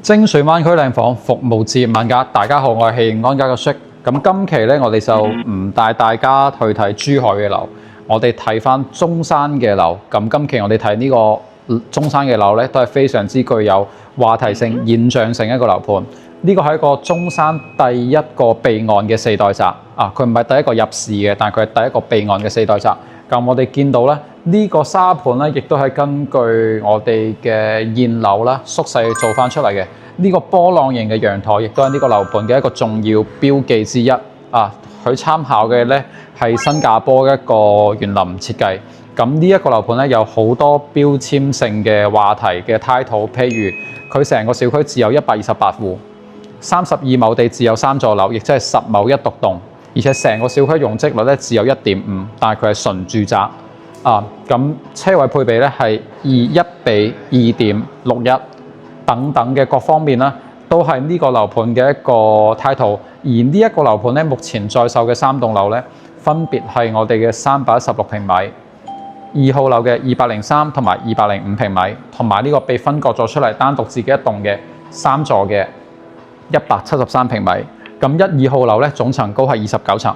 精選灣區靚房，服務置業萬家。大家好，我係安家嘅 Shik。咁今期咧，我哋就唔帶大家去睇珠海嘅樓，我哋睇翻中山嘅樓。咁今期我哋睇呢個中山嘅樓咧，都係非常之具有話題性、現象性一個樓盤。呢個係一個中山第一個備案嘅4代宅啊！佢唔係第一個入市嘅，但係佢係第一個備案嘅4代宅。咁我哋見到咧，呢個沙盤咧，亦都係根據我哋嘅現樓啦縮細做翻出嚟嘅。呢個波浪形嘅陽台，亦都係呢個樓盤嘅一個重要標記之一啊！佢參考嘅咧係新加坡一個園林設計。咁呢一個樓盤咧有好多標籤性嘅話題嘅 title， 譬如佢成個小區只有128戶，32畝地只有3座樓，亦即係10畝一獨棟。而且成個小區容積率咧只有1.5，但係佢係純住宅啊。咁車位配備咧係1比2.61等等嘅各方面啦，都係呢個樓盤嘅一個 title。而呢一個樓盤咧，目前在售嘅3棟樓咧，分別係我哋嘅316平米、2號樓嘅203同埋205平米，同埋呢個被分割咗出嚟單獨自己一棟嘅3座嘅173平米。咁1、2號樓咧總層高係29層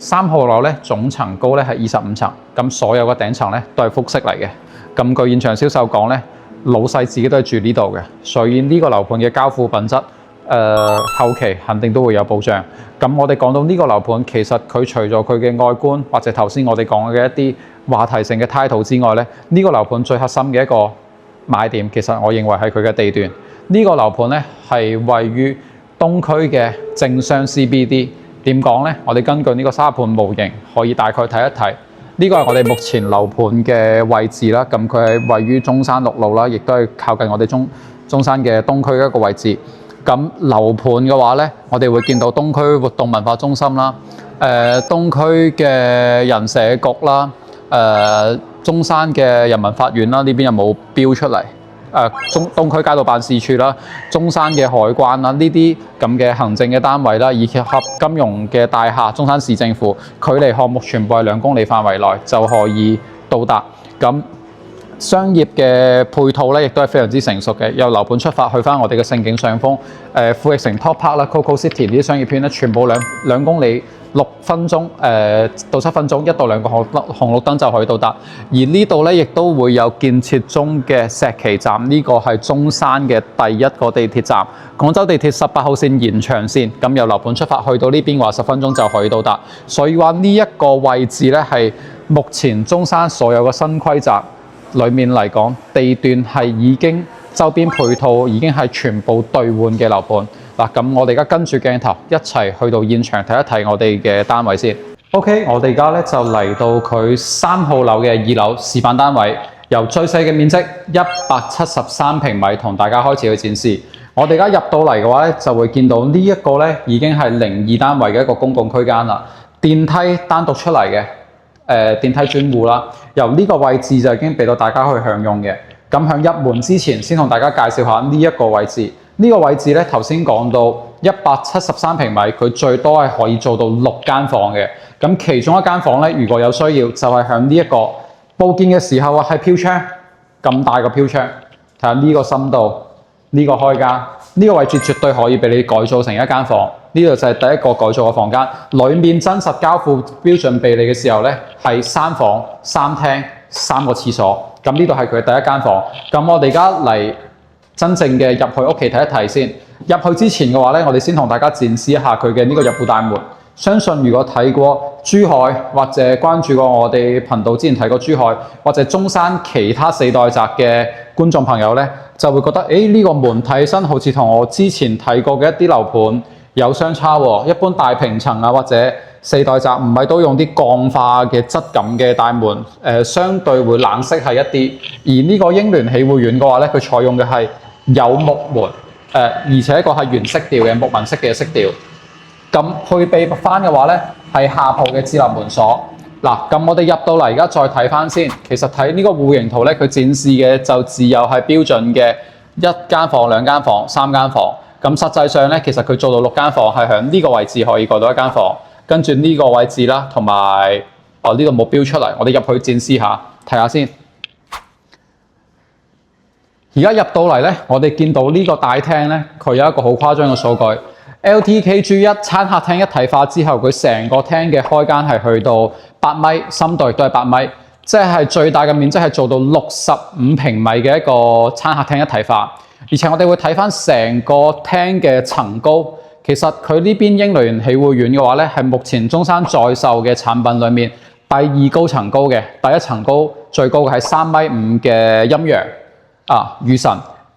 ，3號樓咧總層高咧係25層，咁所有嘅頂層咧都係複式嚟嘅。咁據現場銷售講咧，老細自己都係住呢度嘅，所以呢個樓盤嘅交付品質，後期肯定都會有保障。咁我哋講到呢個樓盤，其實佢除咗佢嘅外觀或者頭先我哋講嘅一啲話題性嘅 title 之外咧，呢個樓盤最核心嘅一個賣點，其實我認為係佢嘅地段。呢個樓盤咧係位於東區嘅政商 CBD。點講呢？我哋根據呢個沙盤模型，可以大概睇一睇。呢個係我哋目前樓盤嘅位置啦。咁佢係位於中山6路啦，亦都係靠近我哋中山嘅東區一個位置。咁樓盤嘅話呢，我哋會見到東區活動文化中心啦，東區嘅人社局啦，中山嘅人民法院啦，呢邊有冇標出嚟？東區街道辦事處啦，中山嘅海關啦，呢啲咁嘅行政嘅單位啦，以及金融嘅大廈，中山市政府，距離項目全部係2公里範圍內就可以到達。咁商業嘅配套咧，亦都係非常之成熟嘅。由樓盤出發去翻我哋嘅盛景上風，富力城 Top Park 啦、Coco City 呢啲商業圈咧，全部兩公里6分鐘到7分鐘，1到2個紅綠燈就可以到達。而呢度咧，亦都會有建設中嘅石岐站，呢個係中山嘅第一個地鐵站，廣州地鐵18號線延長線。咁由樓盤出發去到呢邊話10分鐘就可以到達。所以話呢一個位置咧，係目前中山所有嘅新規則裏面嚟講，地段係已經周邊配套已經係全部兌換嘅樓盤。嗱，咁我哋而家跟住鏡頭一齊去到現場睇一睇我哋嘅單位先。OK， 我哋而家咧就嚟到佢3號樓嘅2樓示範單位，由最細嘅面積173平米同大家開始去展示。我哋而家入到嚟嘅話咧，就會見到呢一個咧已經係02單位嘅一個公共區間啦，電梯單獨出嚟嘅。電梯專戶啦，由呢個位置就已經俾到大家去享用嘅。咁響入門之前，先同大家介紹下呢一個位置。呢個位置咧，頭先講到173平米，佢最多係可以做到6間房嘅。咁其中一間房咧，如果有需要，就係響呢一個佈建嘅時候啊，係飄窗咁大個飄窗，睇下呢個深度，呢個開間，呢個位置絕對可以俾你改造成一間房。呢度就係第一個改造嘅房間，裡面真實交付標準備你嘅時候咧，係3房3廳3個廁所。咁呢度係佢第一間房。咁我哋而家嚟真正嘅入去屋企睇一睇先。入去之前嘅話咧，我哋先同大家展示一下佢嘅呢個入戶大門。相信如果睇過珠海或者關注過我哋頻道之前睇過珠海或者中山其他4代宅嘅觀眾朋友咧，就會覺得呢個門睇起身好似同我之前睇過嘅一啲樓盤有相差喎。一般大平層啊或者4代宅唔係都用啲鋼化嘅質感嘅大門，相對會冷色係一啲。而呢個英聯喜匯苑嘅話咧，佢採用嘅係有木門，而且個係原色調嘅木紋色嘅色調。咁配備翻嘅話咧，係下鋪嘅智能門鎖。嗱，咁我哋入到嚟而家再睇翻先。其實睇呢個戶型圖咧，佢展示嘅就只有係標準嘅1間房、2間房、3間房。咁實際上咧，其實佢做到6間房係喺呢個位置可以過到1間房，跟住呢個位置啦，同埋呢度冇標出嚟，我哋入去展示下睇下先。而家入到嚟咧，我哋見到呢個大廳咧，佢有一個好誇張嘅數據。LTKG 餐客廳一體化之後，佢成個廳嘅開間係去到8米，深度亦都係8米，即係最大嘅面積係做到65平米嘅一個餐客廳一體化。而且我哋會睇翻成個廳嘅層高，其實佢呢邊英雷源喜匯苑嘅話咧，係目前中山在售嘅產品裡面第2高層高嘅，第一層高最高嘅係3.5米嘅陰陽雨神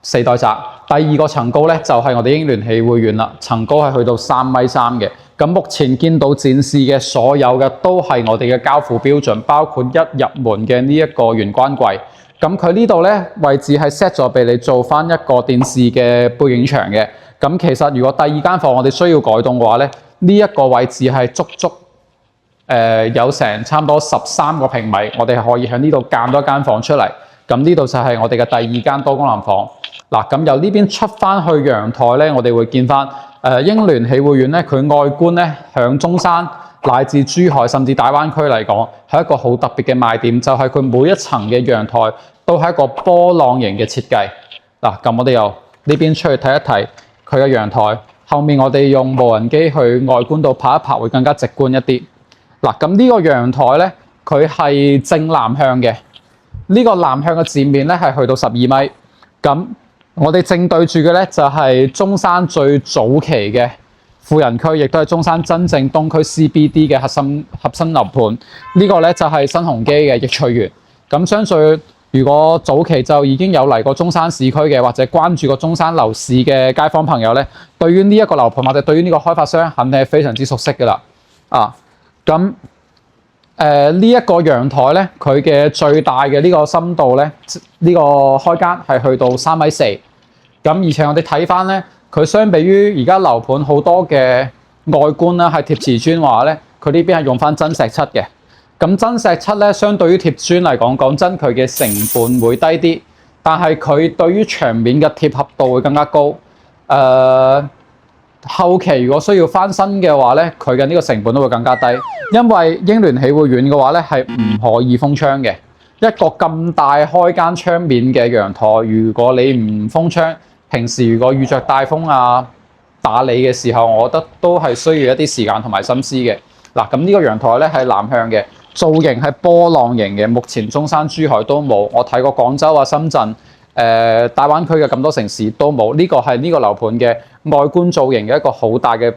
4代宅。第2個層高咧就係我哋英聯喜匯苑啦，層高係去到3.3米嘅。咁目前見到展示嘅所有嘅都係我哋嘅交付標準，包括一入門嘅呢一個玄關櫃。咁佢呢度咧位置係 set 咗俾你做翻一個電視嘅背景牆嘅。咁其實如果第2間房我哋需要改動嘅話咧，呢一個位置係足足有成差唔多13個平米，我哋係可以喺呢度間多一間房出嚟。咁呢度就係我哋嘅第2間多功能房。嗱，咁由呢邊出翻去陽台咧，我哋會見翻英聯喜匯苑咧，佢外觀咧響中山乃至珠海甚至大灣區嚟講，係一個好特別嘅賣點，就係佢每一層嘅陽台都係一個波浪形嘅設計。嗱，咁我哋由呢邊出去睇一睇佢嘅陽台，後面我哋用無人機去外觀度拍一拍，會更加直觀一啲。嗱，咁呢個陽台咧，佢係正南向嘅，呢個南向嘅展面咧係去到12米。咁我哋正對住嘅咧就係中山最早期嘅富人區，亦都係中山真正東區 CBD 嘅核心樓盤。呢個咧就係新鴻基嘅逸翠園。咁相信如果早期就已經有嚟過中山市區嘅，或者關注過中山樓市嘅街坊朋友咧，對於呢一個樓盤或者對於呢個開發商，肯定係非常之熟悉㗎啦。咁呢一個陽台咧，佢嘅最大嘅呢個深度咧，呢個開間係去到3.4米。咁而且我哋睇翻咧，佢相比於而家樓盤好多嘅外觀啦，係貼瓷磚話咧，佢呢邊係用翻真石漆嘅。咁真石漆咧，相對於貼磚嚟講，講真佢嘅成本會低啲，但係佢對於牆面嘅貼合度會更加高。後期如果需要翻新嘅話咧，佢嘅呢個成本都會更加低，因為英聯喜匯苑嘅話咧係唔可以封窗嘅。一個咁大開間窗面嘅陽台，如果你唔封窗，平時如果遇着大風打理嘅時候，我覺得都係需要一啲時間同埋心思嘅。嗱，咁呢個陽台咧係南向嘅，造型係波浪形嘅，目前中山、珠海都冇，我睇過廣州深圳、大灣區嘅咁多城市都冇。呢個係呢個樓盤嘅外觀造型嘅一個好大嘅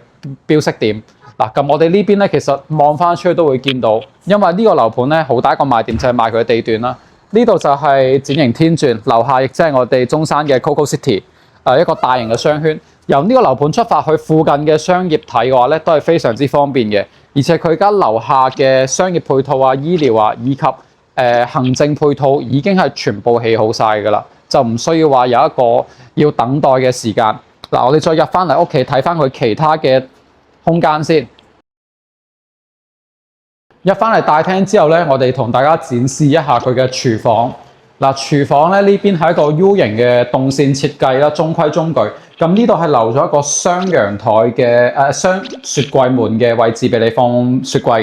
標識點。嗱，咁我哋呢邊咧，其實望翻出去都會見到，因為呢個樓盤咧好大一個賣點就係賣佢嘅地段啦。呢度就係展型天鑽，樓下亦即係我哋中山嘅 Coco City， 一個大型嘅商圈。由呢個樓盤出發去附近嘅商業睇嘅話咧，都係非常之方便嘅。而且佢而家樓下嘅商業配套醫療以及行政配套已經係全部起好晒㗎啦，就唔需要話有一個要等待嘅時間。嗱，我哋再入翻嚟屋企睇翻佢其他嘅空間先。入翻嚟大廳之後咧，我哋同大家展示一下佢嘅廚房。嗱，廚房咧呢邊係一個 U 型嘅動線設計啦，中規中矩。咁呢度係留咗一個雙陽台嘅雙雪櫃門嘅位置俾你放雪櫃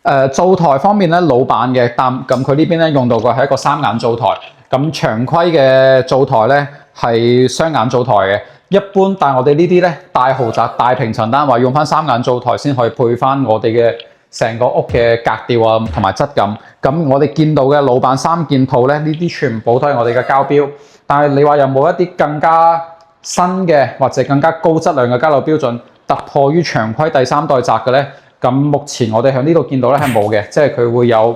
嘅。灶台方面咧老版嘅，咁佢呢邊咧用到嘅係一個3眼灶台。咁常規嘅灶台咧係雙眼灶台嘅。一般，但係我哋呢啲咧大豪宅、大平層單位用翻3眼灶台先可以配翻我哋嘅成個屋嘅格調同埋質感。咁我哋見到嘅老版3件套咧，呢啲全部都係我哋嘅交標。但係你話有冇一啲更加新嘅或者更加高質量嘅交樓標準，突破於常規第3代宅嘅咧？咁目前我哋喺呢度見到咧係冇嘅，即係佢會有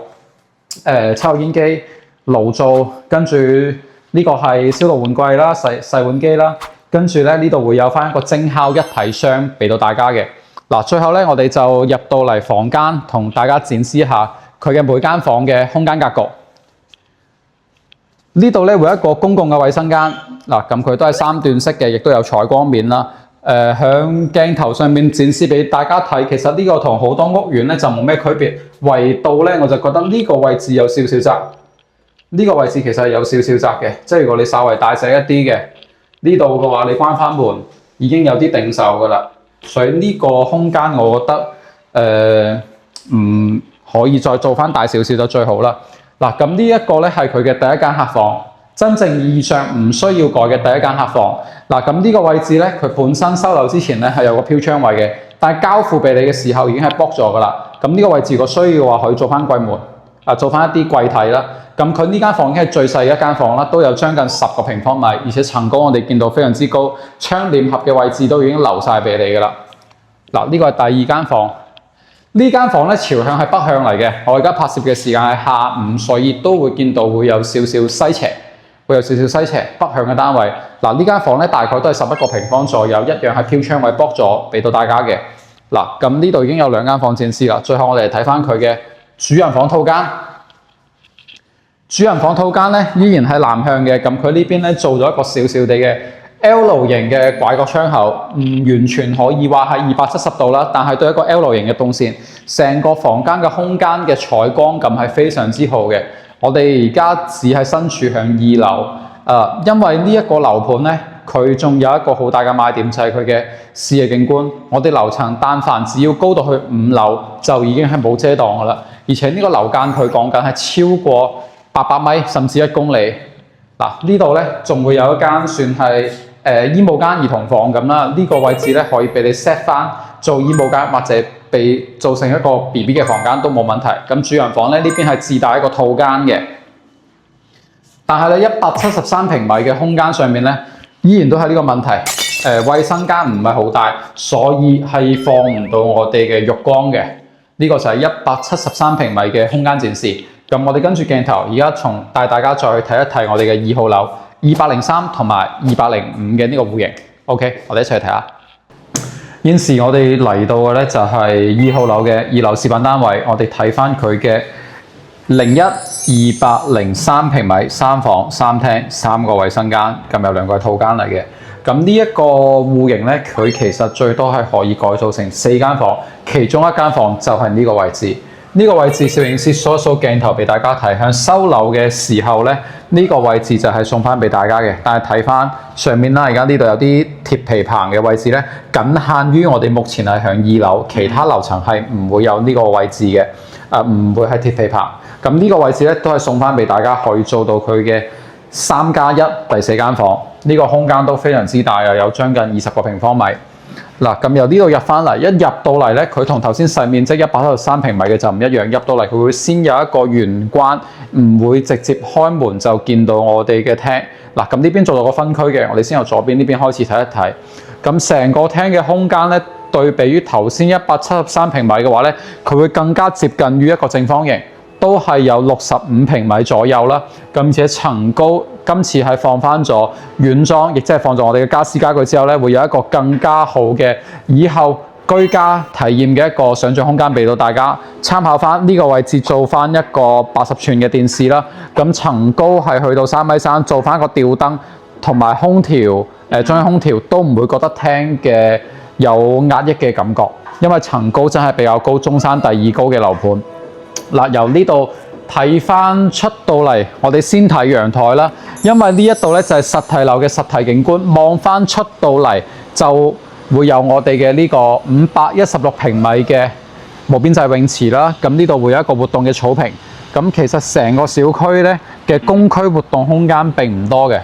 抽油煙機、爐灶，跟住呢個係燒爐碗櫃啦、洗碗機啦。跟住咧，呢度會有翻一個蒸烤一體箱俾到大家嘅。嗱，最後咧，我哋就入到嚟房間，同大家展示一下佢嘅每間房嘅空間格局。呢度咧會有一個公共嘅衛生間。嗱，咁佢都係3段式嘅，亦都有採光面啦。響鏡頭上面展示俾大家睇，其實呢個同好多屋苑咧就冇咩區別，唯到咧我就覺得呢個位置有少少窄。呢個位置其實係有少少窄嘅，即係如果你稍為大細一啲嘅。呢度嘅話，你關翻門已經有啲頂手噶啦，所以呢個空間我覺得可以再做翻大少少就最好啦。嗱，咁呢一個咧係佢嘅第1間客房，真正意義上唔需要改嘅第一間客房。嗱，咁呢個位置咧，佢本身收樓之前咧係有個飄窗位嘅，但係交付俾你嘅時候已經係 book 咗㗎啦。咁呢個位置如果需要嘅話，可以做翻櫃門，做翻一啲櫃體啦。咁佢呢間房已經係最細嘅一間房啦，都有將近10個平方米，而且層高我哋見到非常之高，窗簾盒嘅位置都已經留晒俾你㗎啦。嗱，呢個係第二間房。呢間房咧朝向係北向嚟嘅，我而家拍攝嘅時間係下午，所以都會見到會有少少西斜，北向嘅單位。嗱，呢間房咧大概都係11個平方左右，一樣係飄窗位 book 咗俾到大家嘅。嗱，咁呢度已經有2間房展示啦。最後我哋嚟睇翻佢嘅主人房套間。主人房套間咧依然係南向嘅，咁佢呢邊咧做咗一個小小地嘅 L 型嘅拐角窗口，唔完全可以話係270度啦，但係都係一個 L 型嘅動線。成個房間嘅空間嘅採光感係非常之好嘅。我哋而家只係身處向2樓，因為呢一個樓盤咧，佢仲有一個好大嘅賣點就係佢嘅視野景觀。我哋樓層但凡只要高到去5樓，就已經係冇遮擋噶啦。而且呢個樓間佢講緊係超過800米甚至1公里。嗱，呢度咧仲會有一間算係醫務間兒童房咁啦。呢個位置咧可以俾你 set 翻做醫務間或者被做成一個 BB 嘅房間都冇問題。咁主人房咧呢邊係自帶一個套間嘅，但係咧173平米嘅空間上面咧依然都係呢個問題。衛生間唔係好大，所以係放唔到我哋嘅浴缸嘅。呢個就係173平米嘅空間展示。咁我哋跟住鏡頭，而家帶大家再去睇一睇我哋嘅2號樓203同埋205嘅呢個戶型。OK， 我哋一齊睇下。現時我哋嚟到嘅咧就係2號樓嘅2樓示範單位。我哋睇翻佢嘅203平米3房3廳3個衛生間，咁有2個係套間嚟嘅。咁呢一個戶型咧，佢其實最多係可以改造成4間房，其中1間房就係呢個位置。呢個位置攝影師掃一掃鏡頭俾大家睇，向收樓嘅時候咧，呢個位置就係送翻俾大家嘅。但係睇翻上面啦，而家呢度有啲鐵皮棚嘅位置咧，僅限於我哋目前係向2樓，其他樓層係唔會有呢個位置嘅，唔會係鐵皮棚。咁呢個位置咧都係送翻俾大家，可以做到佢嘅3+1第4間房。呢個空間都非常之大，又有將近20個平方米。嗱，咁由呢度入翻嚟，一入到嚟咧，佢同頭先細面積173平米嘅就唔一樣。入到嚟佢會先有一個玄關，唔會直接開門就見到我哋嘅廳。嗱，咁呢邊做到個分區嘅，我哋先由左邊呢邊開始睇一睇。咁成個廳嘅空間咧，對比於頭先173平米嘅話咧，佢會更加接近於一個正方形，都係有65平米左右啦。咁而且層高，今次係放翻咗軟裝，亦即係放咗我哋嘅家私家具之後咧，會有一個更加好嘅以後居家體驗嘅一個想像空間俾到大家。參考翻呢個位置做翻一個80寸嘅電視啦。咁層高係去到3.3米，做翻個吊燈同埋空調，中央空調都唔會覺得廳嘅有壓抑嘅感覺，因為層高真係比較高，中山第2高嘅樓盤。嗱，由呢度睇翻出到嚟，我哋先睇陽台啦，因為呢一度咧就係實體樓嘅實體景觀，望翻出到嚟就會有我哋嘅呢個516平米嘅無邊際泳池啦。咁呢度會有一個活動嘅草坪。咁其實成個小區咧嘅公區活動空間並唔多嘅，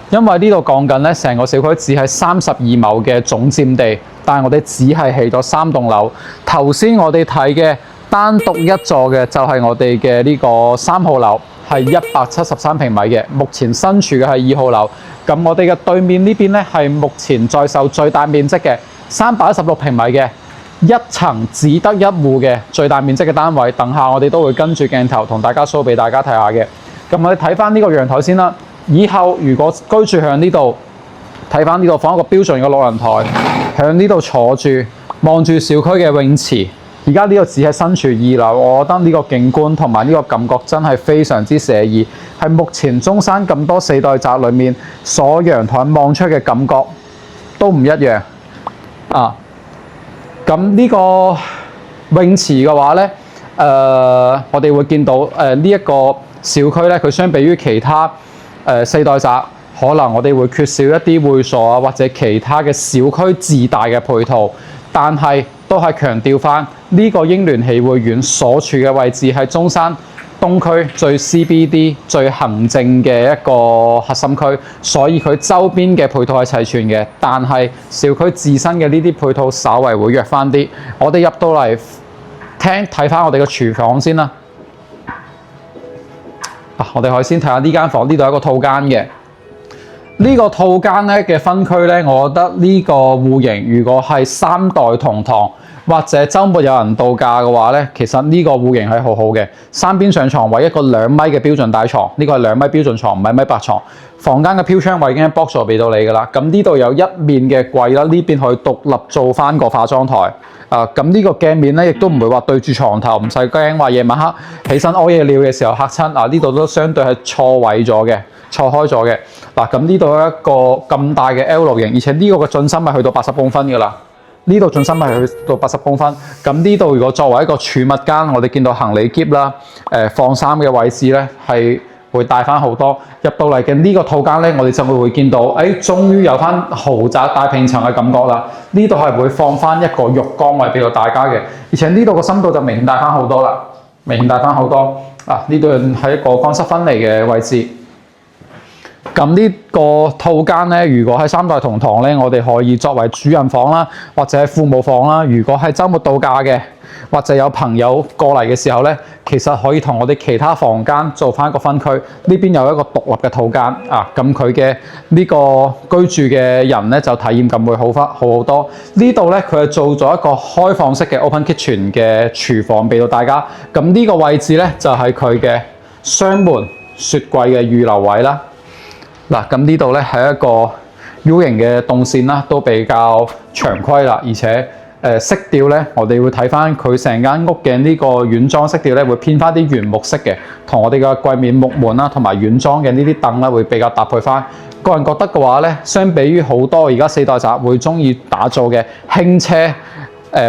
因為呢度講緊咧成個小區只係32畝嘅總佔地，但係我哋只係起咗3棟樓。頭先我哋睇嘅單獨一座嘅就係我哋嘅呢個3號樓，係173平米嘅。目前身處嘅係2號樓。咁我哋嘅對面呢邊咧係目前在售最大面積嘅316平米嘅1層只得1戶嘅最大面積嘅單位。等下我哋都會跟住鏡頭同大家 show 俾大家睇下嘅。咁我哋睇翻呢個陽台先啦。以後如果居住向呢度，睇翻呢度放一個標準嘅老人台，向呢度坐住，望住小區嘅泳池。而家呢個只係身處2樓，我覺得呢個景觀同埋呢個感覺真係非常之寫意，係目前中山咁多4代宅裏面所陽台望出嘅感覺都唔一樣啊！咁呢個泳池嘅話呢，我哋會見到呢一個小區呢，佢相比於其他4代宅，可能我哋會缺少一啲會所啊或者其他嘅小區自帶嘅配套，但係都係強調翻呢個英聯喜匯苑所處嘅位置係中山東區最 CBD 最行政嘅一個核心區，所以佢周邊嘅配套係齊全嘅，但係小區自身嘅呢啲配套稍為會弱翻啲。我哋入到嚟睇翻我哋嘅廚房先啦。我哋可以先睇下呢間房，呢度係一個套間嘅。呢個套間咧嘅分區咧，我覺得呢個戶型如果係3代同堂，或者週末有人度假嘅話咧，其實呢個戶型係好好嘅。3邊上床位，一個2米嘅標準大床，呢個係2米標準床，唔係1.8米床。房間嘅飄窗位已經喺 box 度俾到你㗎啦。咁呢度有一面嘅櫃啦，呢邊可以獨立做翻個化妝台。咁呢個鏡面咧，亦都唔會話對住床頭，唔使驚話夜晚黑起身屙夜尿嘅時候嚇親。呢度都相對係錯位咗嘅，錯開咗嘅。咁呢度有一個咁大嘅 L 型，而且呢個嘅進深係去到80公分㗎啦。呢度進深係去到80公分。咁呢度如果作為一個儲物間，我哋見到行李篋啦，放衫嘅位置咧係會大翻好多。入到嚟嘅呢個套間咧，我哋就會見到，終於有翻豪宅大平層嘅感覺啦。呢度係會放翻一個浴缸位俾到大家嘅，而且呢度個深度就明顯大翻好多啦，明顯大翻好多。呢度係一個乾濕分離嘅位置。咁呢個套間咧，如果係3代同堂咧，我哋可以作為主人房啦，或者係父母房啦。如果係週末度假嘅，或者有朋友過嚟嘅時候咧，其實可以同我哋其他房間做翻一個分區。呢邊有一個獨立嘅套間咁佢嘅呢個居住嘅人咧就體驗感會好好多。呢度咧佢係做咗一個開放式嘅 open kitchen 嘅廚房俾到大家。咁呢個位置咧就係佢嘅雙門雪櫃嘅預留位啦。咁呢度咧係一個 U 型嘅動線啦，都比較長規啦，而且色調咧，我哋會睇翻佢成間屋嘅呢個軟裝色調咧，會偏翻啲原木色嘅，同我哋嘅櫃面木門啦，同埋軟裝嘅呢啲凳咧，會比較搭配翻。個人覺得嘅話咧，相比於好多而家4代宅會中意打造嘅輕奢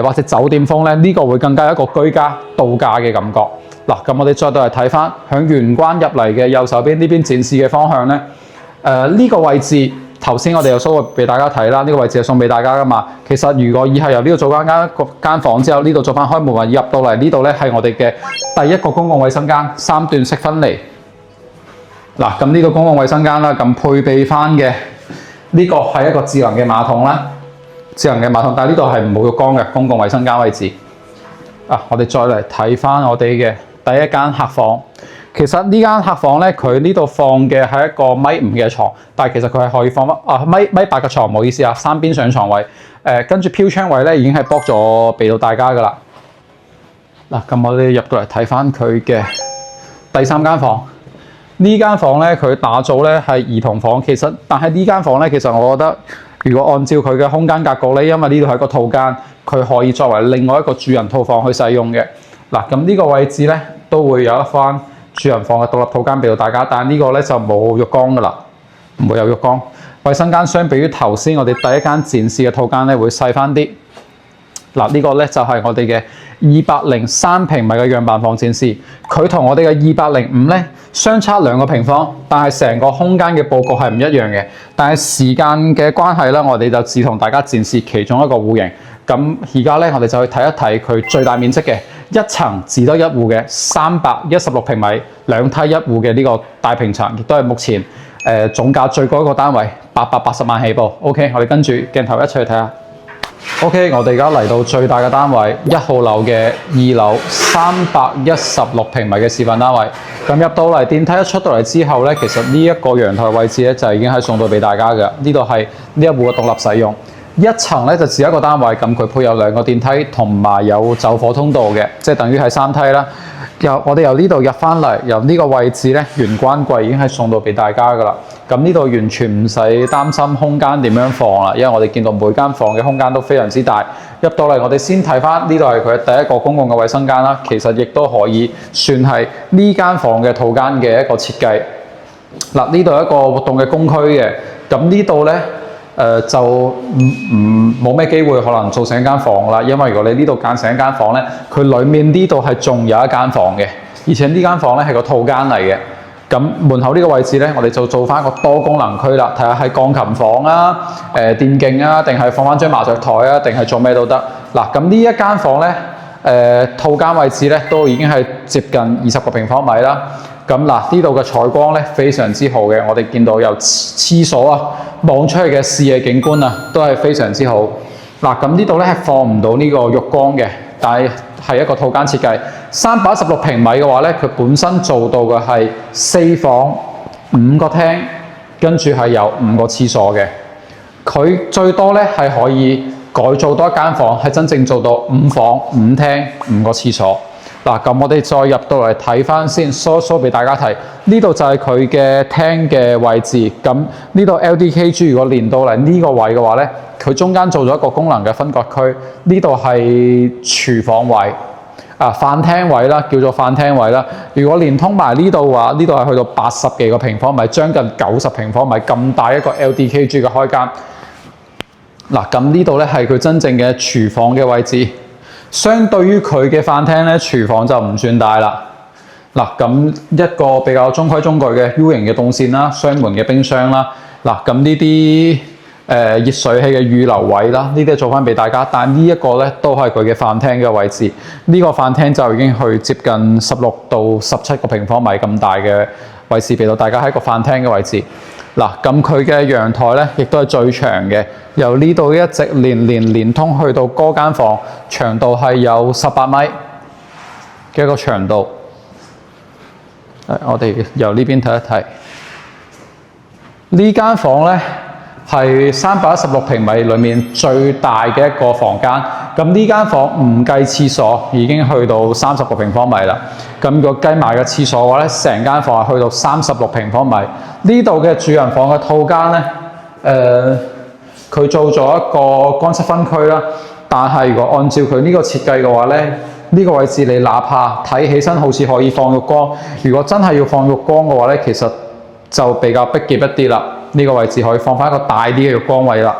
或者酒店風咧，呢個會更加一個居家度假嘅感覺。咁我哋再到嚟睇翻響玄關入嚟嘅右手邊呢邊展示嘅方向咧。呢個位置頭先我哋有 show 俾大家睇啦，呢個位置係送俾大家噶嘛。其實如果以後由呢度做間房之後，呢度做翻開門入到嚟呢度咧，係我哋嘅第一個公共衛生間，3段式分離。咁呢個公共衛生間啦，咁配備翻嘅呢個係一個智能嘅馬桶啦，智能嘅馬桶，但係呢度係冇浴缸嘅公共衛生間位置。我哋再嚟睇翻我哋嘅第一間客房。其實呢間客房咧，佢呢度放嘅係一個1.5米嘅床，但係其實佢係可以放翻1.8米嘅床，唔好意思3邊上床位。跟住飄窗位咧已經係 book 咗俾到大家噶啦。咁我哋入到嚟睇翻佢嘅第3間房。呢間房咧佢打造咧係兒童房，但係呢間房咧其實我覺得，如果按照佢嘅空間格局咧，因為呢度係個套間，佢可以作為另外一個主人套房去使用嘅。咁呢個位置咧都會有一番主人房嘅獨立套間俾到大家，但係呢個咧就冇浴缸噶啦，唔會有浴缸。衛生間相比於頭先我哋第一間展示嘅套間咧會細翻啲。呢個咧就係我哋嘅203平米嘅樣板房展示，佢同我哋嘅205咧相差2個平方，但係成個空間嘅佈局係唔一樣嘅。但係時間嘅關係咧，我哋就只同大家展示其中一個戶型。咁而家咧，我哋就去睇一睇佢最大面積嘅1層只得1戶嘅316平米2梯1戶嘅呢個大平層，亦都係目前總價最高一個單位880萬起步。OK， 我哋跟住鏡頭一齊去睇下。OK， 我哋而家嚟到最大嘅單位1號樓嘅2樓316平米嘅示範單位。咁入到嚟電梯一出到嚟之後咧，其實呢一個陽台位置咧就已經係送到俾大家嘅。呢度係呢一戶嘅獨立使用。1層咧就只一個單位，咁佢配有2個電梯同埋有走火通道嘅，即係等於係3梯啦。我哋由呢度入翻嚟，由呢個位置咧玄關櫃已經係送到俾大家噶啦。咁呢度完全唔使擔心空間點樣放啦，因為我哋見到每間房嘅空間都非常之大。入到嚟我哋先睇翻呢度係佢第一個公共嘅衛生間啦，其實亦都可以算係呢間房嘅套間嘅一個設計。呢度係一個活動嘅公區嘅，咁呢度咧就冇咩機會可能做成一間房啦，因為如果你呢度間成一間房咧，佢裡面呢度係仲有一間房嘅，而且呢間房咧係個套間嚟嘅。咁門口呢個位置咧，我哋就做翻一個多功能區啦，睇下係鋼琴房啊、電競啊，定係放翻張麻雀台啊，定係做咩都得。咁呢一間房咧，套間位置咧都已經係接近20個平方米啦。咁嗱，呢度嘅採光咧非常之好嘅，我哋見到由廁所啊望出去嘅視野景觀啊都係非常之好。嗱，咁呢度咧係放唔到呢個浴缸嘅，但係一個套間設計。316平米嘅話咧，佢本身做到嘅係4房5個廳，跟住係有5個廁所嘅。佢最多咧係可以改造多一間房，係真正做到5房5廳5個廁所。嗱，咁我哋再入到嚟睇翻先 ，show 俾大家睇。呢度就係佢嘅廳嘅位置。咁呢度 LDKG 如果連到嚟呢個位嘅話咧，佢中間做咗一個功能嘅分割區。呢度係廚房位，飯廳位啦，叫做飯廳位啦。如果連通埋呢度嘅話，呢度係去到80幾個平方米，將近90平方米咁大一個 LDKG 嘅開間。嗱，咁呢度咧係佢真正嘅廚房嘅位置。相對於佢嘅飯廳咧，廚房就唔算大啦。嗱，咁一個比較中規中矩嘅 U 型嘅動線啦，雙門嘅冰箱啦。嗱，咁呢啲熱水器嘅預留位啦，呢啲做翻俾大家。但係呢一個咧都係佢嘅飯廳嘅位置。呢個飯廳就已經去接近16到17個平方米咁大嘅位置俾到大家喺個飯廳嘅位置。嗱，咁佢嘅陽台咧，亦都係最長嘅，由呢度一直連通去到嗰間房，長度係有18米嘅一個長度。我哋由呢邊睇一睇，呢間房咧係316平米裏面最大嘅一個房間。咁呢間房唔計廁所，已經去到30個平方米啦。咁如果計埋個廁所嘅話咧，成間房係去到36平方米。呢度嘅主人房嘅套間咧，佢做咗一個乾濕分區啦。但係如果按照佢呢個設計嘅話咧，呢個位置你哪怕睇起身好似可以放浴缸，如果真係要放浴缸嘅話咧，其實就比較逼仄一啲啦。呢個位置可以放翻一個大啲嘅浴缸位啦。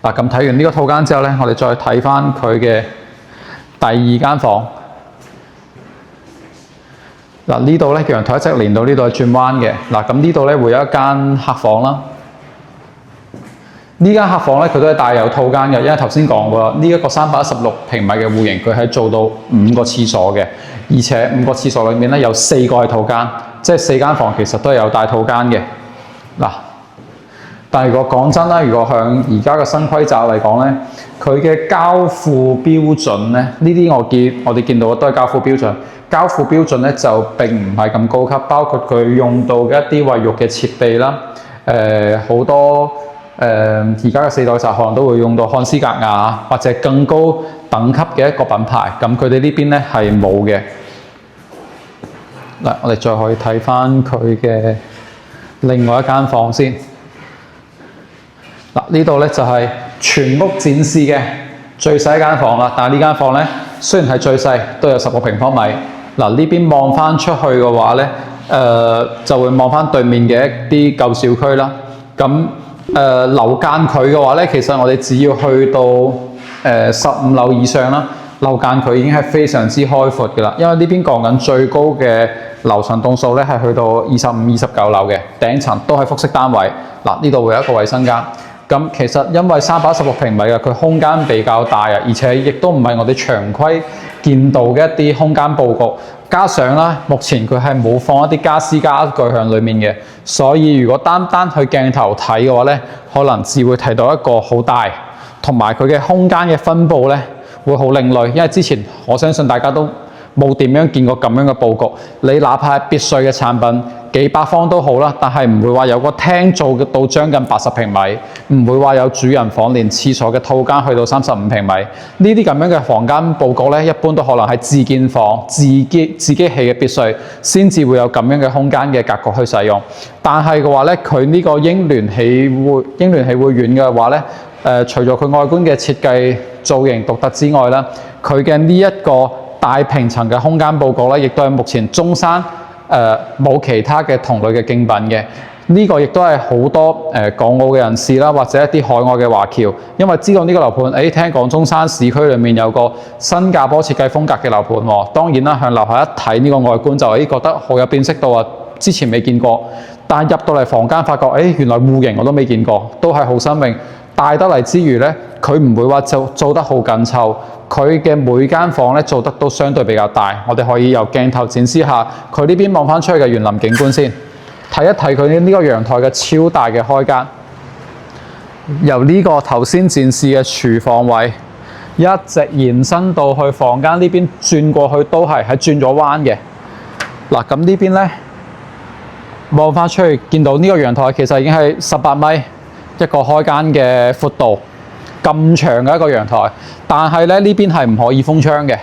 嗱，咁睇完呢個套間之後咧，我哋再睇翻佢嘅第二間房。嗱，呢度咧陽台一直連到呢度係轉彎嘅。嗱，咁呢度咧會有一間客房啦。呢間客房咧佢都係帶有套間嘅，因為頭先講過呢一個316平米嘅戶型，佢係做到5個廁所嘅，而且5個廁所裏面咧有4個係套間，即係4間房其實都係有帶套間嘅。嗱，但係如果講真啦，如果向而家嘅新規則嚟講咧，佢嘅交付標準咧，呢啲我哋見到嘅都係交付標準。交付標準咧就並唔係咁高級，包括佢用到嘅一啲衛浴嘅設備啦，好多而家嘅4代集可能都會用到漢斯格雅或者更高等級嘅一個品牌，咁佢哋呢邊咧係冇嘅。嗱，我哋再可以睇翻佢嘅另外一間房先。嗱，呢度咧就係全屋展示嘅最細一間房啦，但係呢間房咧雖然係最細，都有10個平方米。嗱，呢邊望翻出去嘅話咧，就會望翻對面嘅一啲舊小區啦。咁樓間距嘅話咧，其實我哋只要去到15樓以上啦，樓間距已經係非常之開闊嘅啦。因為呢邊講緊最高嘅樓層棟數咧係去到25、29樓嘅，頂層都係複式單位。嗱，呢度會有一個衞生間。咁其實因為316平米嘅，佢空間比較大啊，而且亦都唔係我哋常規見到嘅一啲空間佈局。加上啦，目前佢係冇放一啲家私家具喺裡面嘅，所以如果單去鏡頭睇嘅話咧，可能只會睇到一個好大，同埋佢嘅空間嘅分佈咧會好另類。因為之前我相信大家都冇點樣見過咁樣嘅佈局。你哪怕係別墅嘅產品，幾百方都好啦，但係唔會話有個廳做到將近80平米，唔會話有主人房連廁所嘅套間去到35平米。呢啲咁樣嘅房間佈局咧，一般都可能係自建房、自己起嘅別墅先至會有咁樣嘅空間嘅格局去使用。但係嘅話咧，佢呢個英聯喜匯苑嘅話咧，除咗佢外觀嘅設計造型獨特之外啦，佢嘅呢一個大平層嘅空間佈局咧，亦都係目前中山冇其他嘅同類嘅競品嘅。呢個亦都係好多港澳嘅人士啦，或者一啲海外嘅華僑，因為知道呢個樓盤，聽講中山市區裏面有個新加坡設計風格嘅樓盤喎。當然啦，向樓下一睇呢個外觀就覺得好有辨識度啊，之前未見過。但入到嚟房間發覺，原來戶型我都未見過，都係好新穎。大得嚟之餘咧，佢唔會話做得好緊湊，佢嘅每間房咧做得都相對比較大。我哋可以由鏡頭展示下佢呢邊望翻出去嘅園林景觀先，睇一睇佢呢個陽台嘅超大嘅開間。由呢個頭先展示嘅廚房位，一直延伸到去房間呢邊轉過去都係轉咗彎嘅。嗱，咁呢邊咧望翻出去，見到呢個陽台其實已經係18米一個開間嘅闊度，咁長嘅一個陽台。但係咧呢邊係唔可以封窗嘅，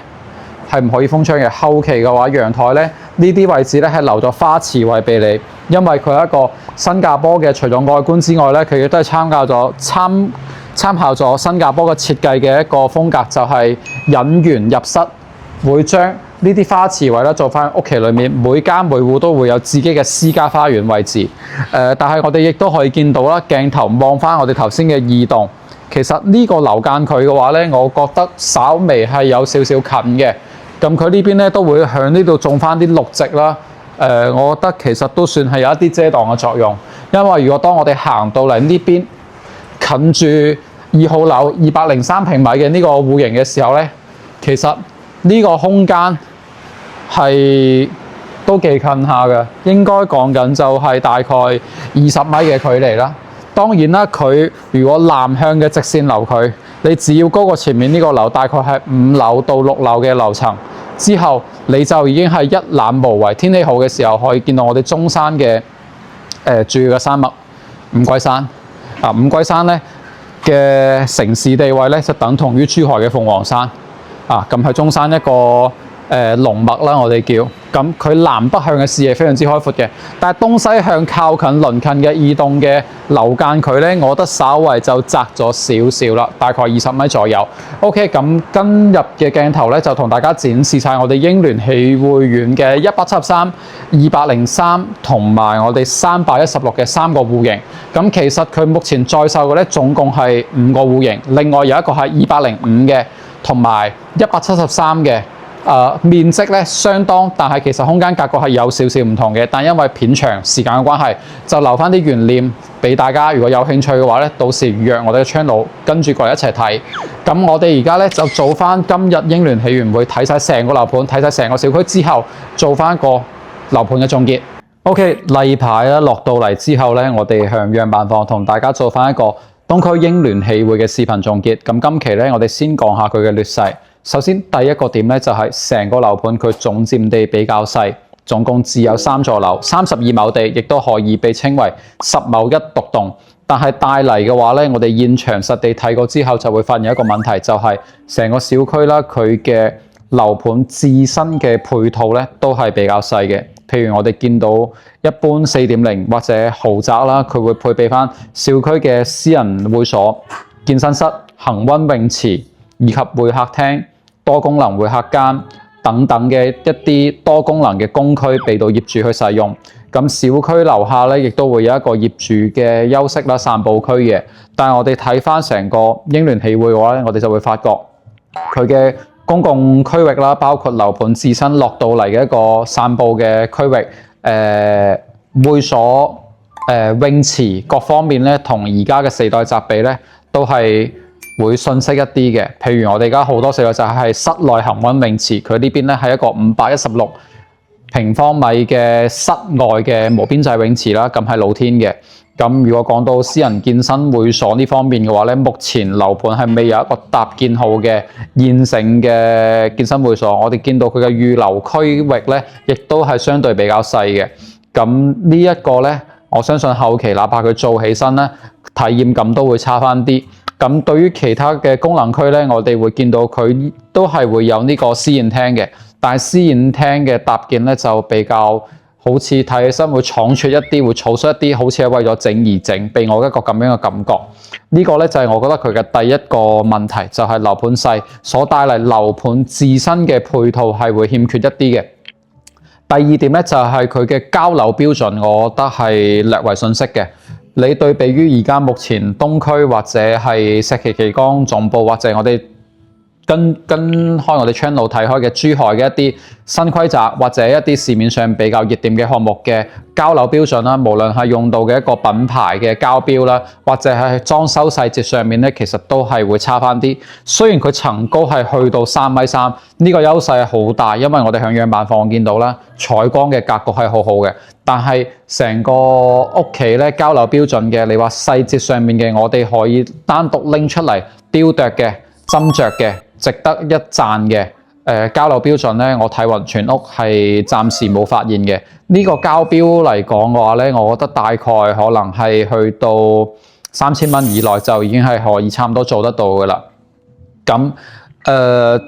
係唔可以封窗嘅。後期嘅話，陽台咧呢啲位置咧係留咗花池位俾你，因為佢係一個新加坡嘅，除咗外觀之外咧，佢亦都係參考咗新加坡嘅設計嘅一個風格，就係引園入室，會將呢啲花池位咧做翻屋企裏面，每間每戶都會有自己嘅私家花園位置。但係我哋亦都可以見到啦，鏡頭望翻我哋頭先嘅2棟，其實呢個樓間距嘅話咧，我覺得稍微係有少少近嘅。咁佢呢邊咧都會向呢度種翻啲綠植啦。我覺得其實都算係有一啲遮擋嘅作用，因為如果當我哋行到嚟呢邊近住2號樓203平米嘅呢個戶型嘅時候咧，其實呢個空間係都幾近下嘅，應該講緊就係大概20米嘅距離啦。當然啦，佢如果南向嘅直線樓距，你只要高過前面呢個樓，大概係5樓到6樓嘅樓層之後，你就已經係一覽無遺。天氣好嘅時候，可以見到我哋中山嘅主要嘅山脈五龜山。五龜山咧嘅城市地位咧就等同於珠海嘅鳳凰山。咁係中山一個龍脈啦，我哋叫。咁佢南北向嘅視野非常之開闊嘅，但係東西向靠近鄰近嘅2棟嘅樓間距咧，我覺得稍為就窄咗少少啦，大概20米左右。OK， 咁今日嘅鏡頭咧就同大家展示晒我哋英聯喜匯苑嘅173、203同埋我哋316嘅3個戶型。咁其實佢目前在售嘅咧總共係5個戶型，另外有一個係205嘅同埋173嘅。面積咧相當，但係其實空間格局係有少少唔同嘅。但因為片長時間嘅關係，就留翻啲懸念俾大家。如果有興趣嘅話咧，到時預約我哋嘅 channel，跟住過嚟一齊睇。咁我哋而家咧就做翻今日英聯喜園會睇晒成個樓盤，睇晒成個小區之後，做翻個樓盤嘅總結。OK， 例牌啦，落到嚟之後咧，我哋向樣板房同大家做翻一個東區英聯喜匯嘅視頻總結。咁今期咧，我哋先講下佢嘅劣勢。首先第一個點咧就係成個樓盤佢總佔地比較細，總共只有3座樓，32畝地，亦都可以被稱為10畝一獨棟。但係帶嚟嘅話咧，我哋現場實地睇過之後就會發現一個問題，就係成個小區啦，佢嘅樓盤自身嘅配套咧都係比較細嘅。譬如我哋見到一般4.0或者豪宅啦，佢會配備翻小區嘅私人會所、健身室、恆溫泳池以及會客廳、多功能會客間等等嘅一啲多功能嘅公區俾到業主去使用。咁小區樓下咧，亦都會有一個業主嘅休息啦、散步區嘅。但係我哋睇翻成個英聯喜匯嘅話咧，我哋就會發覺佢嘅公共區域啦，包括樓盤自身落到嚟嘅一個散步嘅區域、會所、泳池各方面咧，同而家嘅4代集比咧，都係會遜色一啲嘅。譬如我哋而家好多4代集係室內恆溫泳池，佢呢邊咧係一個516平方米嘅室外嘅無邊際泳池啦，咁係露天嘅。咁如果講到私人健身會所呢方面嘅話咧，目前樓盤係未有一個搭建好嘅現成嘅健身會所。我哋見到佢嘅預留區域咧，亦都係相對比較細嘅。咁呢一個咧，我相信後期哪怕佢做起身咧，體驗感都會差翻啲。咁對於其他嘅功能區咧，我哋會見到佢都係會有呢個私宴廳嘅，但係私宴廳嘅搭建咧就比較好似睇起身會倉促一啲，會草率一啲，好似係為咗整而整，俾我一個咁樣嘅感覺。呢個咧就係我覺得佢嘅第一個問題，就係樓盤細所帶嚟樓盤自身嘅配套係會欠缺一啲嘅。第二點咧就係佢嘅交樓標準，我覺得係略為遜色嘅。你對比於而家目前東區或者係石岐奇江總部或者我哋跟開我哋 channel 睇開嘅珠海嘅一啲新規則或者一啲市面上比較熱點嘅項目嘅交樓標準啦，無論係用到嘅一個品牌嘅交標啦，或者係裝修細節上面咧，其實都係會差翻啲。雖然佢層高係去到3.3米，呢個優勢係好大，因為我哋響樣板房見到啦，採光嘅格局係好好嘅。但係成個屋企咧交樓標準嘅，你話細節上面嘅，我哋可以單獨拎出嚟雕琢嘅、斟酌嘅，值得一讚嘅交樓標準咧，我睇雲泉屋係暫時冇發現嘅。呢個交標嚟講嘅話咧，我覺得大概可能係去到3000蚊以內就已經係可以差唔多做得到㗎啦。咁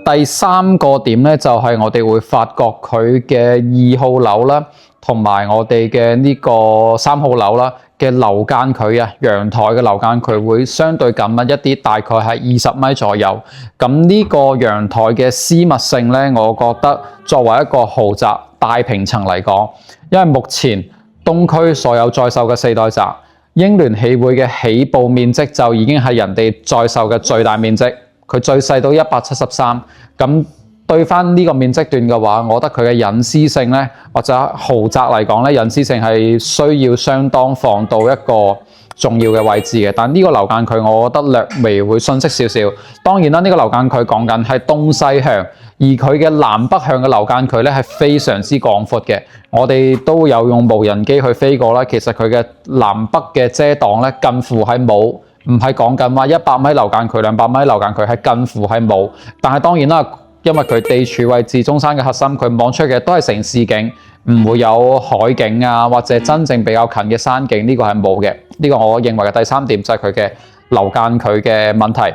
第三個點咧，就係我哋會發覺佢嘅2號樓啦，同埋我哋嘅呢個3號樓啦嘅樓間距啊，陽台嘅樓間距會相對緊密一啲，大概係20米左右。咁呢個陽台嘅私密性咧，我覺得作為一個豪宅大平層嚟講，因為目前東區所有在售嘅4代宅，英聯喜匯嘅起步面積就已經係人哋在售嘅最大面積。佢最細到173，咁對翻呢個面積段嘅話，我覺得佢嘅隱私性咧，或者豪宅嚟講咧，隱私性係需要相當放到一個重要嘅位置嘅。但呢個樓間距，我覺得略微會遜色少少。當然啦，呢個樓間距講緊係東西向，而佢嘅南北向嘅樓間距咧係非常之廣闊嘅。我哋都有用無人機去飛過啦，其實佢嘅南北嘅遮擋咧近乎係冇。唔係講緊話100米樓間距、200米樓間距，係近乎係冇。但係當然啦，因為佢地處位置中山嘅核心，佢望出嘅都係城市景，唔會有海景啊，或者真正比較近嘅山景，呢個係冇嘅。呢個我認為嘅第三點就係佢嘅樓間距嘅問題。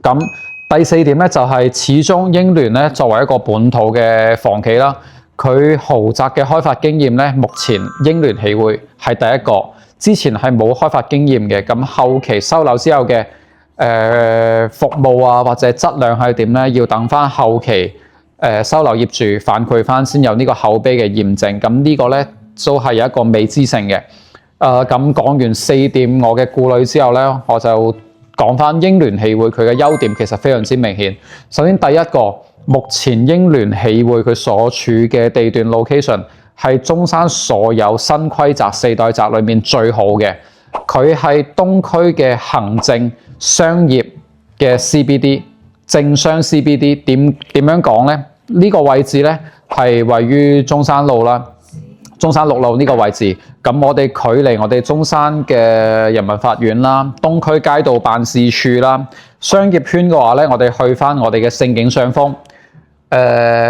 咁第四點咧就係始終英聯咧作為一個本土嘅房企啦，佢豪宅嘅開發經驗咧，目前英聯喜匯係第一個。之前係冇開發經驗嘅，咁後期收樓之後嘅服務啊或者質量係點咧？要等翻後期收樓業主反饋翻先有呢個口碑嘅驗證。咁呢個咧都係有一個未知性嘅。咁講完4點我嘅顧慮之後咧，我就講翻英聯喜匯佢嘅優點其實非常之明顯。首先第一個，目前英聯喜匯佢所處嘅地段 location，係中山所有新規宅4代宅裏面最好嘅，佢係東區嘅行政商業嘅 CBD， 政商 CBD 點樣講咧？呢個位置咧係位於中山路啦，中山6路呢個位置。咁我哋距離我哋中山嘅人民法院啦、東區街道辦事處啦、商業圈嘅話咧，我哋去翻我哋嘅盛景上風、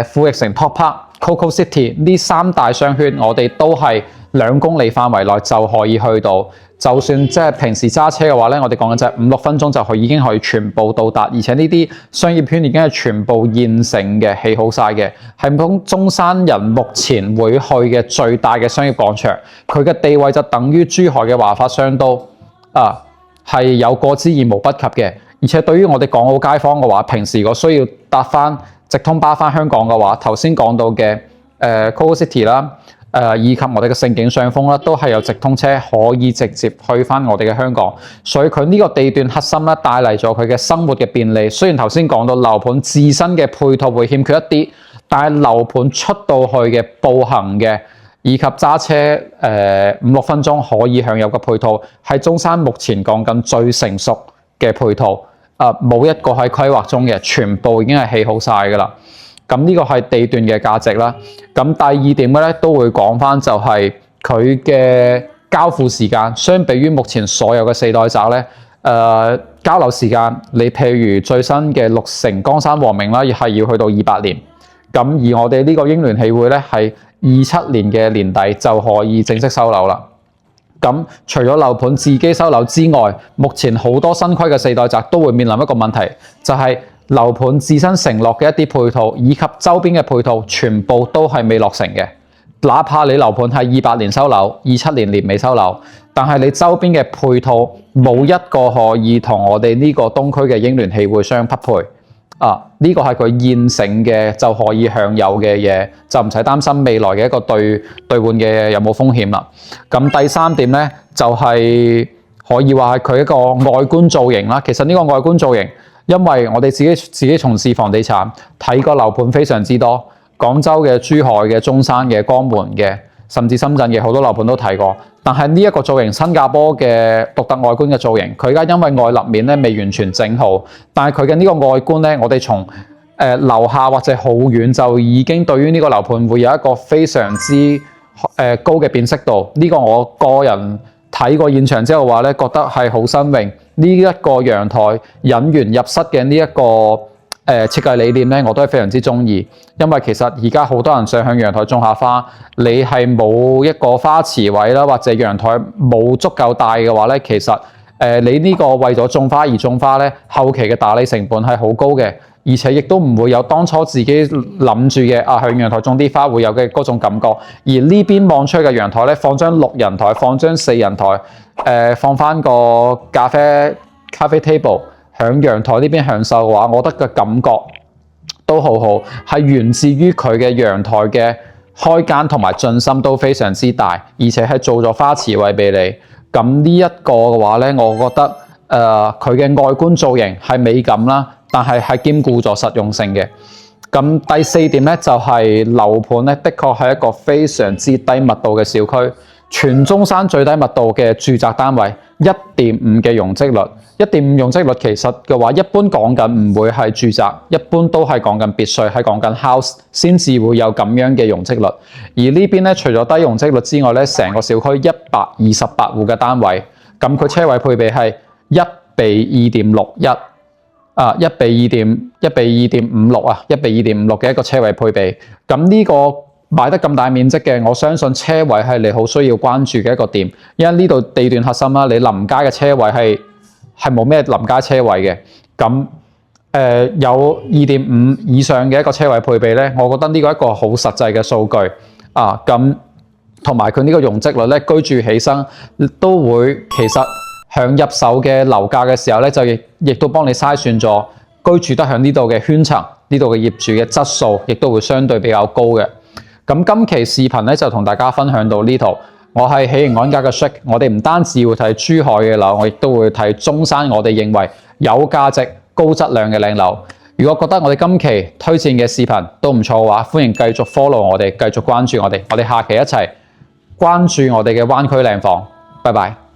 富力城 Top Park、Coco City 呢3大商圈，我哋都係2公里範圍內就可以去到。就算即係平時揸車嘅話咧，我哋講緊就係5-6分鐘就已經可以全部到達。而且呢啲商業圈已經係全部現成嘅，起好晒嘅，係中山人目前會去嘅最大嘅商業廣場。佢嘅地位就等於珠海嘅華發商都係有過之而無不及嘅。而且對於我哋港澳街坊嘅話，平時如果需要搭翻直通巴翻香港嘅話，頭先講到嘅Coco City 啦，以及我哋嘅盛景上風啦，都係有直通車可以直接去翻我哋嘅香港。所以佢呢個地段核心咧，帶嚟咗佢嘅生活嘅便利。雖然頭先講到樓盤自身嘅配套會欠缺一啲，但係樓盤出到去嘅步行嘅以及揸車5-6分鐘可以享有嘅配套，係中山目前講緊最成熟嘅配套。冇一個喺規劃中嘅，全部已經係起好晒㗎啦。咁呢個係地段嘅價值啦。咁第二點咧都會講翻，就係佢嘅交付時間，相比於目前所有嘅4代宅咧，交樓時間，你譬如最新嘅綠城江山和明啦，係要去到28年。咁而我哋呢個英聯喜匯咧，係27年嘅年底就可以正式收樓啦。咁除咗樓盤自己收樓之外，目前好多新規嘅4代宅都會面臨一個問題，就係樓盤自身承諾嘅一啲配套以及周邊嘅配套，全部都係未落成嘅。哪怕你樓盤係28年收樓、27年年尾收樓，但係你周邊嘅配套冇一個可以同我哋呢個東區嘅英聯喜匯相匹配。呢個係佢現成嘅就可以享有嘅嘢，就唔使擔心未來嘅一個兌換嘅有冇風險啦。咁第三點咧，就係可以話係佢一個外觀造型啦。其實呢個外觀造型因為我哋自己從事房地產，睇過樓盤非常之多，廣州嘅、珠海嘅、中山嘅、江門嘅，甚至深圳嘅好多樓盤都睇過。但係呢一個造型，新加坡嘅獨特外觀嘅造型，佢而家因為外立面咧未完全整好，但係佢嘅呢個外觀咧，我哋從樓下或者好遠就已經對於呢個樓盤會有一個非常之高嘅辨識度。呢個我個人睇過現場之後話咧，覺得係好新穎。呢一個陽台引員入室嘅呢一個設計理念咧，我都係非常之中意。因為其實而家好多人想向陽台種下花，你係冇一個花池位啦，或者陽台冇足夠大嘅話咧，其實你呢個為咗種花而種花咧，後期嘅打理成本係好高嘅，而且亦都唔會有當初自己諗住嘅向陽台種啲花會有嘅嗰種感覺。而呢邊望出去嘅陽台咧，放張6人台，放張4人台，放翻個咖啡 table 響陽台呢邊享受嘅話，我覺得嘅感覺都好好，係源自於佢嘅陽台嘅開間同埋進深都非常之大，而且係做咗花池位俾你。咁呢一個嘅話咧，我覺得佢嘅外觀造型係美感啦，但係兼顧咗實用性嘅。咁第4點咧就係樓盤咧，的確係一個非常之低密度嘅小區，全中山最低密度嘅住宅單位，1.5嘅容積率。1.5容積率其實嘅話，一般講緊唔會係住宅，一般都係講緊別墅，係講緊 house 先至會有咁樣嘅容積率。而呢邊咧，除咗低容積率之外咧，成個小區128戶嘅單位，咁佢車位配備係1:2.61啊，1:2.56啊，1:2.56嘅一個車位配備。咁呢個買得咁大面積嘅，我相信車位係你好需要關注嘅一個點，因為呢度地段核心啦，你臨街嘅車位係冇咩臨街車位嘅。咁有2.5以上嘅一個車位配備咧，我覺得呢個係一個好實際嘅數據啊。咁同埋佢呢個容積率咧，居住起身都會其實響入手嘅樓價嘅時候咧，就亦都幫你篩選咗居住得響呢度嘅圈層，呢度嘅業主嘅質素亦都會相對比較高嘅。咁今期視頻咧就同大家分享到呢度。我係喜迎安家嘅 Shake， 我哋唔單止會睇珠海嘅樓，我亦都會睇中山我哋認為有價值、高質量嘅靚樓。如果覺得我哋今期推薦嘅視頻都唔錯嘅話，歡迎繼續 follow 我哋，繼續關注我哋。我哋下期一齊關注我哋嘅灣區靚房。拜拜。